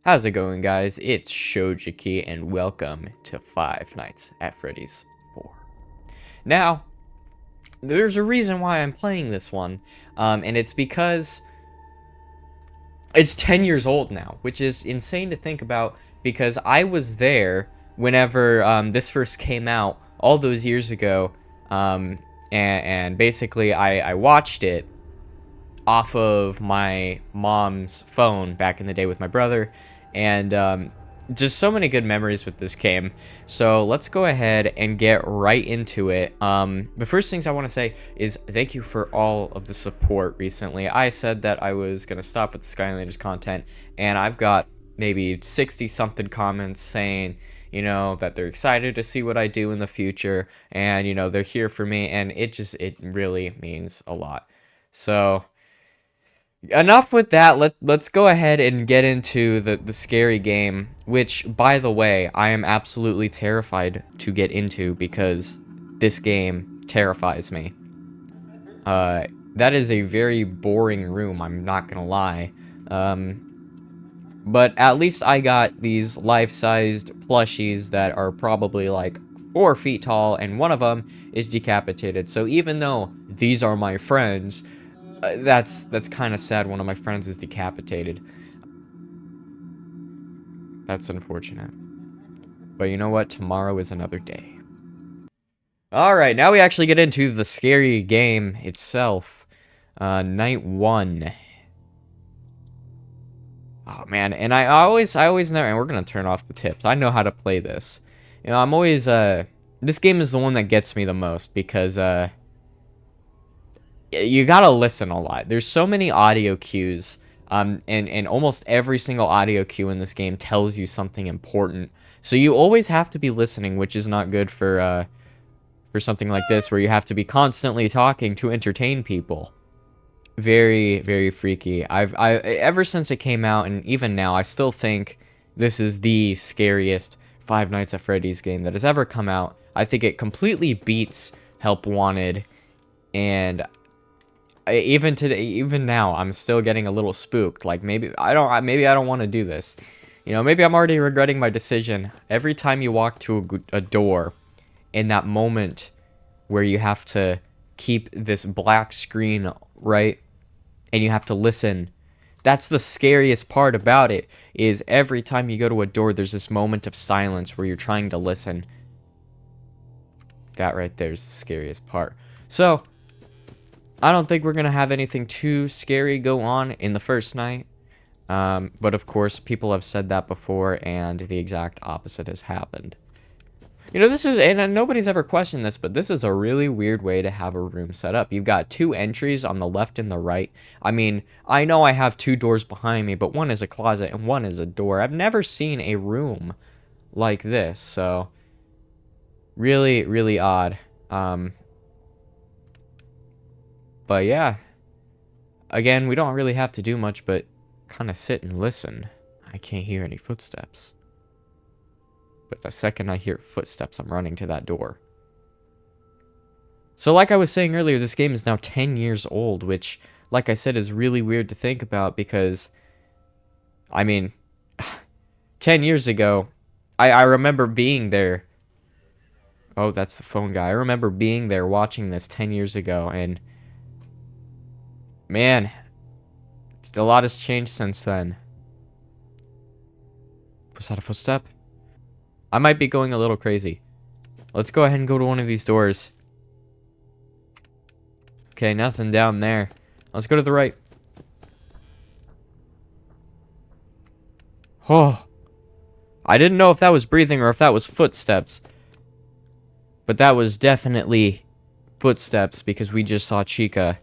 How's it going, guys? It's Shojiki, and welcome to Five Nights at Freddy's 4. Now, there's a reason why I'm playing this one, and it's because it's 10 years old now, which is insane to think about, because I was there whenever this first came out all those years ago, and basically I watched it off of my mom's phone back in the day with my brother, and just so many good memories with this game. So let's go ahead and get right into it. The first things I want to say is thank you for all of the support recently. I said that I was going to stop with the Skylanders content, and I've got maybe 60 something comments saying, you know, that they're excited to see what I do in the future, and, you know, they're here for me, and it really means a lot. So enough with that. Let's go ahead and get into the scary game, which, by the way, I am absolutely terrified to get into because this game terrifies me. That is a very boring room, I'm not gonna lie. But at least I got these life-sized plushies that are probably like 4 feet tall, and one of them is decapitated. So even though these are my friends, that's kind of sad. One of my friends is decapitated. That's unfortunate. But you know what? Tomorrow is another day. Alright, now we actually get into the scary game itself. Night 1. Oh man, and I always know, and we're gonna turn off the tips. I know how to play this. You know, I'm always, this game is the one that gets me the most because, you gotta listen a lot. There's so many audio cues, and almost every single audio cue in this game tells you something important. So you always have to be listening, which is not good for something like this, where you have to be constantly talking to entertain people. Very, very freaky. Ever since it came out, and even now, I still think this is the scariest Five Nights at Freddy's game that has ever come out. I think it completely beats Help Wanted, and even today, even now, I'm still getting a little spooked. Like, maybe I don't want to do this. You know, maybe I'm already regretting my decision. Every time you walk to a door, in that moment where you have to keep this black screen, right? And you have to listen. That's the scariest part about it, is every time you go to a door, there's this moment of silence where you're trying to listen. That right there is the scariest part. So, I don't think we're going to have anything too scary go on in the first night. But of course, people have said that before, and the exact opposite has happened. You know, this is, and nobody's ever questioned this, but this is a really weird way to have a room set up. You've got 2 entries on the left and the right. I mean, I know I have 2 doors behind me, but one is a closet and one is a door. I've never seen a room like this, so really, really odd. But yeah, again, we don't really have to do much but kind of sit and listen. I can't hear any footsteps. But the second I hear footsteps, I'm running to that door. So like I was saying earlier, this game is now 10 years old, which, like I said, is really weird to think about because, I mean, 10 years ago, I remember being there. Oh, that's the phone guy. I remember being there watching this 10 years ago, and man, a lot has changed since then. Was that a footstep? I might be going a little crazy. Let's go ahead and go to one of these doors. Okay, nothing down there. Let's go to the right. Oh. I didn't know if that was breathing or if that was footsteps. But that was definitely footsteps because we just saw Chica.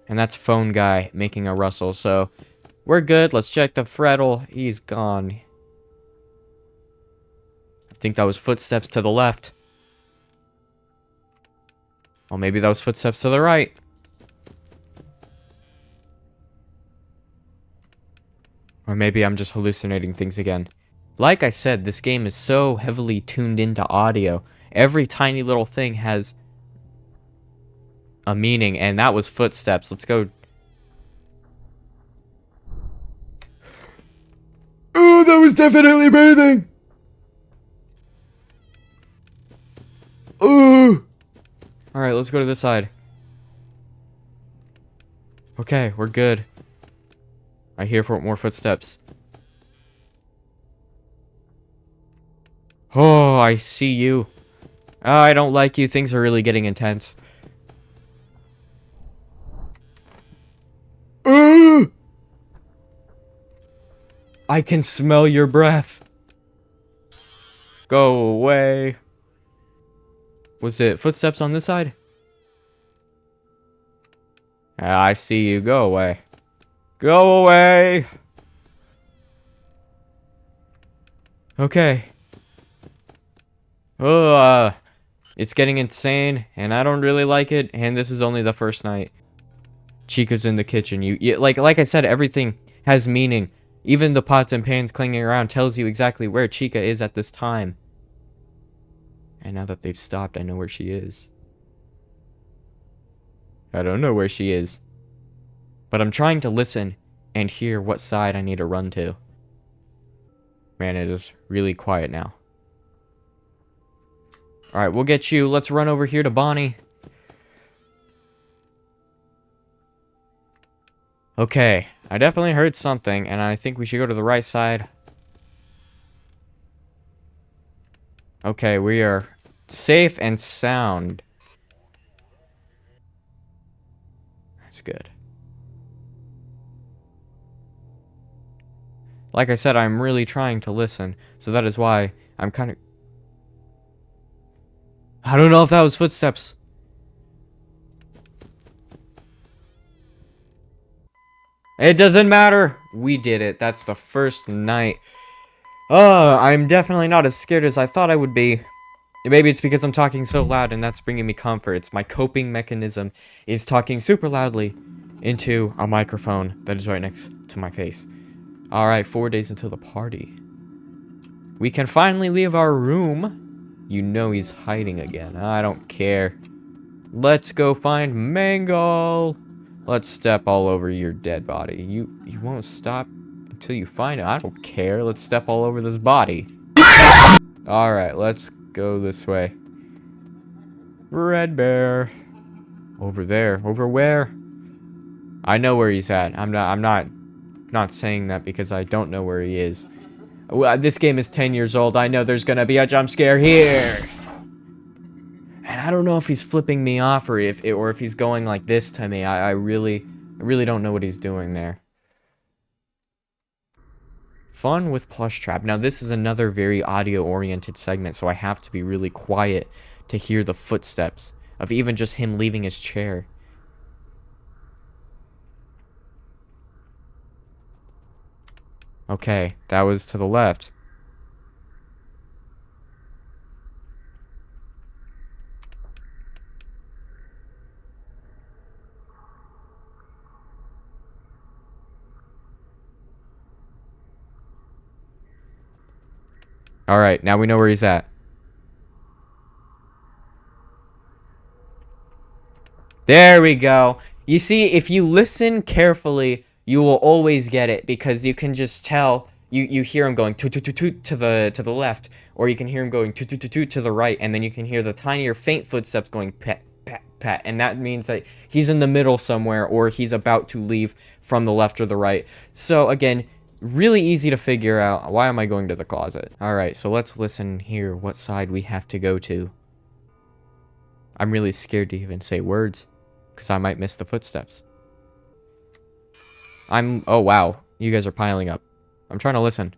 And that's phone guy making a rustle, so we're good. Let's check the Freddle. He's gone. I think that was footsteps to the left. Well, maybe that was footsteps to the right. Or maybe I'm just hallucinating things again. Like I said, this game is so heavily tuned into audio. Every tiny little thing has a meaning, and that was footsteps. Let's go. definitely breathing! Ooh! Alright, let's go to this side. Okay, we're good. I hear more footsteps. Oh, I see you. Oh, I don't like you. Things are really getting intense. I can smell your breath. Go away. Was it footsteps on this side? I see you. Go away. Go away. Okay. Oh, it's getting insane, and I don't really like it, and this is only the first night. Chica's in the kitchen. Like I said, everything has meaning. Even the pots and pans clinging around tells you exactly where Chica is at this time. And now that they've stopped, I know where she is. I don't know where she is. But I'm trying to listen and hear what side I need to run to. Man, it is really quiet now. Alright, we'll get you. Let's run over here to Bonnie. Okay, I definitely heard something, and I think we should go to the right side. Okay, we are safe and sound. That's good. Like I said, I'm really trying to listen, so that is why I'm kind of... I don't know if that was footsteps. It doesn't matter. We did it. That's the first night. I'm definitely not as scared as I thought I would be. Maybe it's because I'm talking so loud and that's bringing me comfort. It's my coping mechanism is talking super loudly into a microphone that is right next to my face. Alright, 4 days until the party. We can finally leave our room. You know he's hiding again. I don't care. Let's go find Mangle. Let's step all over your dead body. You won't stop until you find it. I don't care. Let's step all over this body. Alright, let's go this way. Red Bear. Over there. Over where? I know where he's at. I'm not saying that because I don't know where he is. This game is 10 years old. I know there's gonna be a jump scare here. And I don't know if he's flipping me off or if he's going like this to me. I really don't know what he's doing there. Fun with Plush Trap. Now this is another very audio-oriented segment, so I have to be really quiet to hear the footsteps of even just him leaving his chair. Okay, that was to the left. Alright, now we know where he's at. There we go. You see, if you listen carefully, you will always get it because you can just tell. You hear him going toot toot toot toot to the left, or you can hear him going toot toot toot toot to the right, and then you can hear the tinier faint footsteps going pat pat pat, and that means that he's in the middle somewhere, or he's about to leave from the left or the right. So again, really easy to figure out. Why am I going to the closet? Alright, so let's listen here what side we have to go to. I'm really scared to even say words, because I might miss the footsteps. Oh wow, you guys are piling up. I'm trying to listen.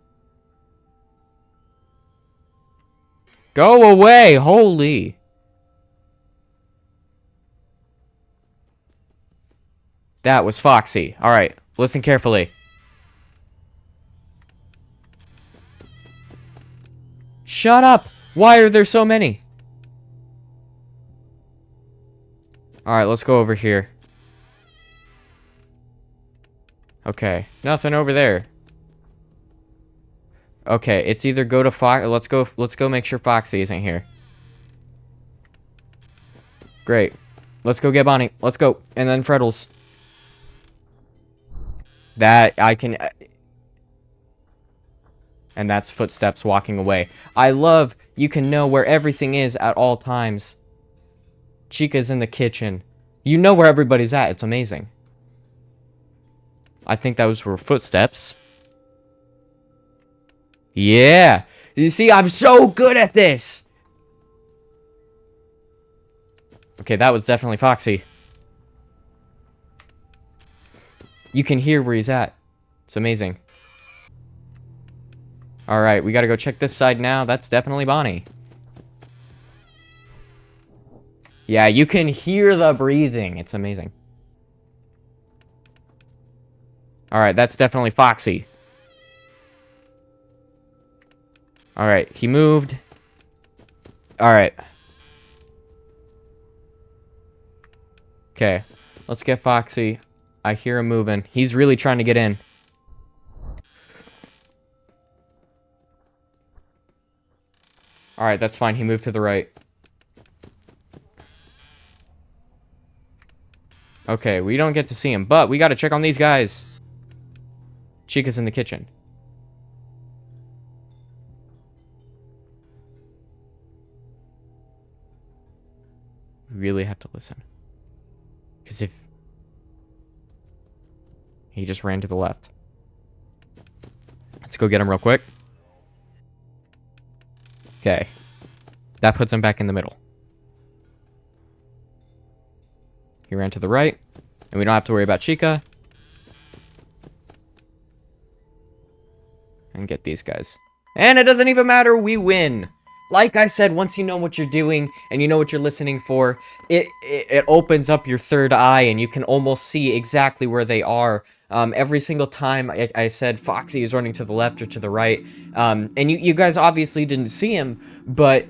Go away, holy. That was Foxy. Alright, listen carefully. Shut up! Why are there so many? Alright, let's go over here. Okay, nothing over there. Okay, it's either go to Fox. Let's go make sure Foxy isn't here. Great. Let's go get Bonnie. Let's go. And then Freddles. That I can... And that's footsteps walking away. I love you can know where everything is at all times. Chica's in the kitchen. You know where everybody's at. It's amazing. I think those were footsteps. Yeah. You see, I'm so good at this. Okay, that was definitely Foxy. You can hear where he's at. It's amazing. Alright, we gotta go check this side now. That's definitely Bonnie. Yeah, you can hear the breathing. It's amazing. Alright, that's definitely Foxy. Alright, he moved. Alright. Okay, let's get Foxy. I hear him moving. He's really trying to get in. Alright, that's fine. He moved to the right. Okay, we don't get to see him, but we gotta check on these guys. Chica's in the kitchen. We really have to listen. Because if... He just ran to the left. Let's go get him real quick. Okay. That puts him back in the middle. He ran to the right. And we don't have to worry about Chica. And get these guys. And it doesn't even matter, we win! Like I said, once you know what you're doing, and you know what you're listening for, it opens up your third eye, and you can almost see exactly where they are. Every single time I said Foxy is running to the left or to the right, and you guys obviously didn't see him, but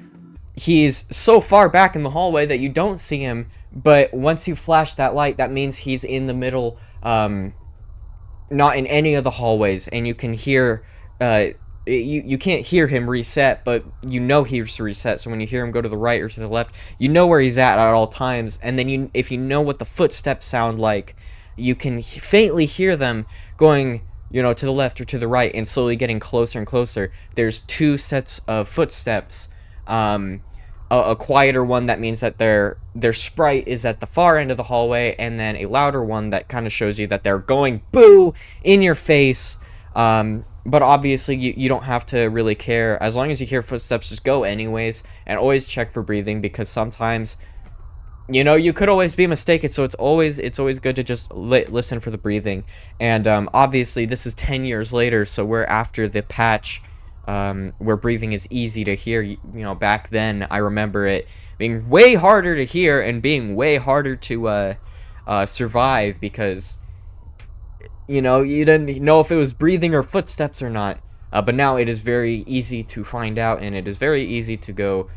he's so far back in the hallway that you don't see him, but once you flash that light, that means he's in the middle, not in any of the hallways, and you can hear, you can't hear him reset, but you know he's reset, so when you hear him go to the right or to the left, you know where he's at all times, and then if you know what the footsteps sound like, you can faintly hear them going, you know, to the left or to the right, and slowly getting closer and closer. There's two sets of footsteps, a quieter one that means that their sprite is at the far end of the hallway, and then a louder one that kind of shows you that they're going boo in your face. But obviously you don't have to really care. As long as you hear footsteps, just go anyways, and always check for breathing, because sometimes, you know, you could always be mistaken, so it's always good to just listen for the breathing. And obviously this is 10 years later, so we're after the patch where breathing is easy to hear. You know, back then I remember it being way harder to hear and being way harder to survive, because, you know, you didn't know if it was breathing or footsteps or not. But now it is very easy to find out, and it is very easy to go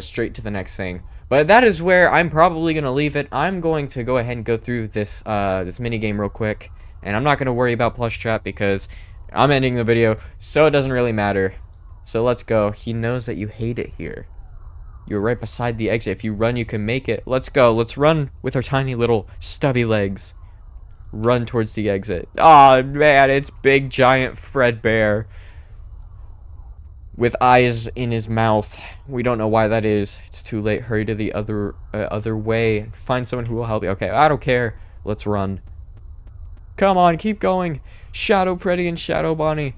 straight to the next thing. But that is where I'm probably going to leave it. I'm going to go ahead and go through this this minigame real quick, and I'm not going to worry about Plush Trap because I'm ending the video, so it doesn't really matter. So let's go. He knows that you hate it here. You're right beside the exit. If you run, you can make it. Let's go. Let's run with our tiny little stubby legs. Run towards the exit. Aw, oh, man, it's big giant Fredbear with eyes in his mouth. We don't know why that is. It's too late. Hurry to the other way. Find someone who will help you. Okay, I don't care. Let's run. Come on, keep going. Shadow Freddy and Shadow Bonnie.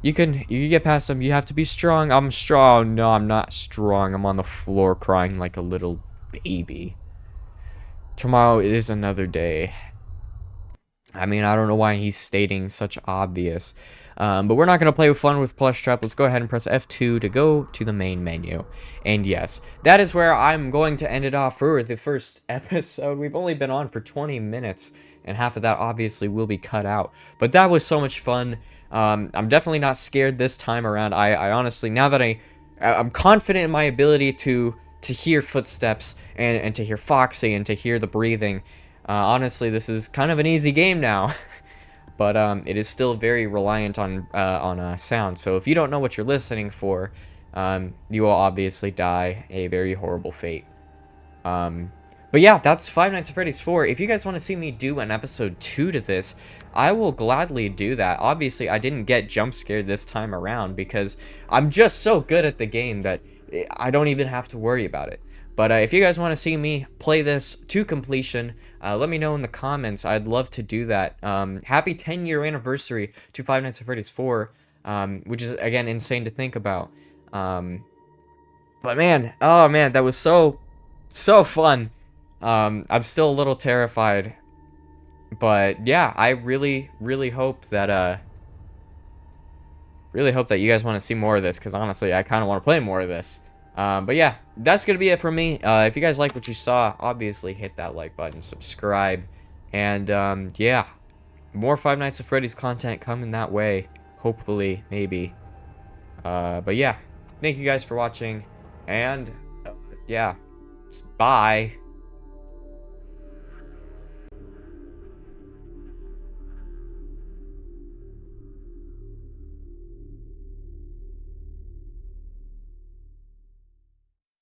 You can get past them. You have to be strong. I'm strong. No, I'm not strong. I'm on the floor crying like a little baby. Tomorrow is another day. I mean, I don't know why he's stating such obvious. But we're not going to play with fun with Plush Trap. Let's go ahead and press F2 to go to the main menu. And yes, that is where I'm going to end it off for the first episode. We've only been on for 20 minutes, and half of that obviously will be cut out. But that was so much fun. I'm definitely not scared this time around. I honestly, now that I'm confident in my ability to hear footsteps and to hear Foxy and to hear the breathing. Honestly, this is kind of an easy game now. But it is still very reliant on sound. So if you don't know what you're listening for, you will obviously die a very horrible fate. But yeah, that's Five Nights at Freddy's 4. If you guys want to see me do an episode 2 to this, I will gladly do that. Obviously, I didn't get jump scared this time around because I'm just so good at the game that I don't even have to worry about it. But if you guys want to see me play this to completion, let me know in the comments. I'd love to do that. Happy 10-year anniversary to Five Nights at Freddy's 4, which is, again, insane to think about. But man, oh man, that was so fun. I'm still a little terrified, but yeah, I really hope that you guys want to see more of this, because honestly, I kind of want to play more of this. But yeah, that's gonna be it for me. If you guys like what you saw, obviously hit that like button, subscribe, and yeah, more Five Nights at Freddy's content coming that way, hopefully, maybe. But yeah, thank you guys for watching, and yeah, bye.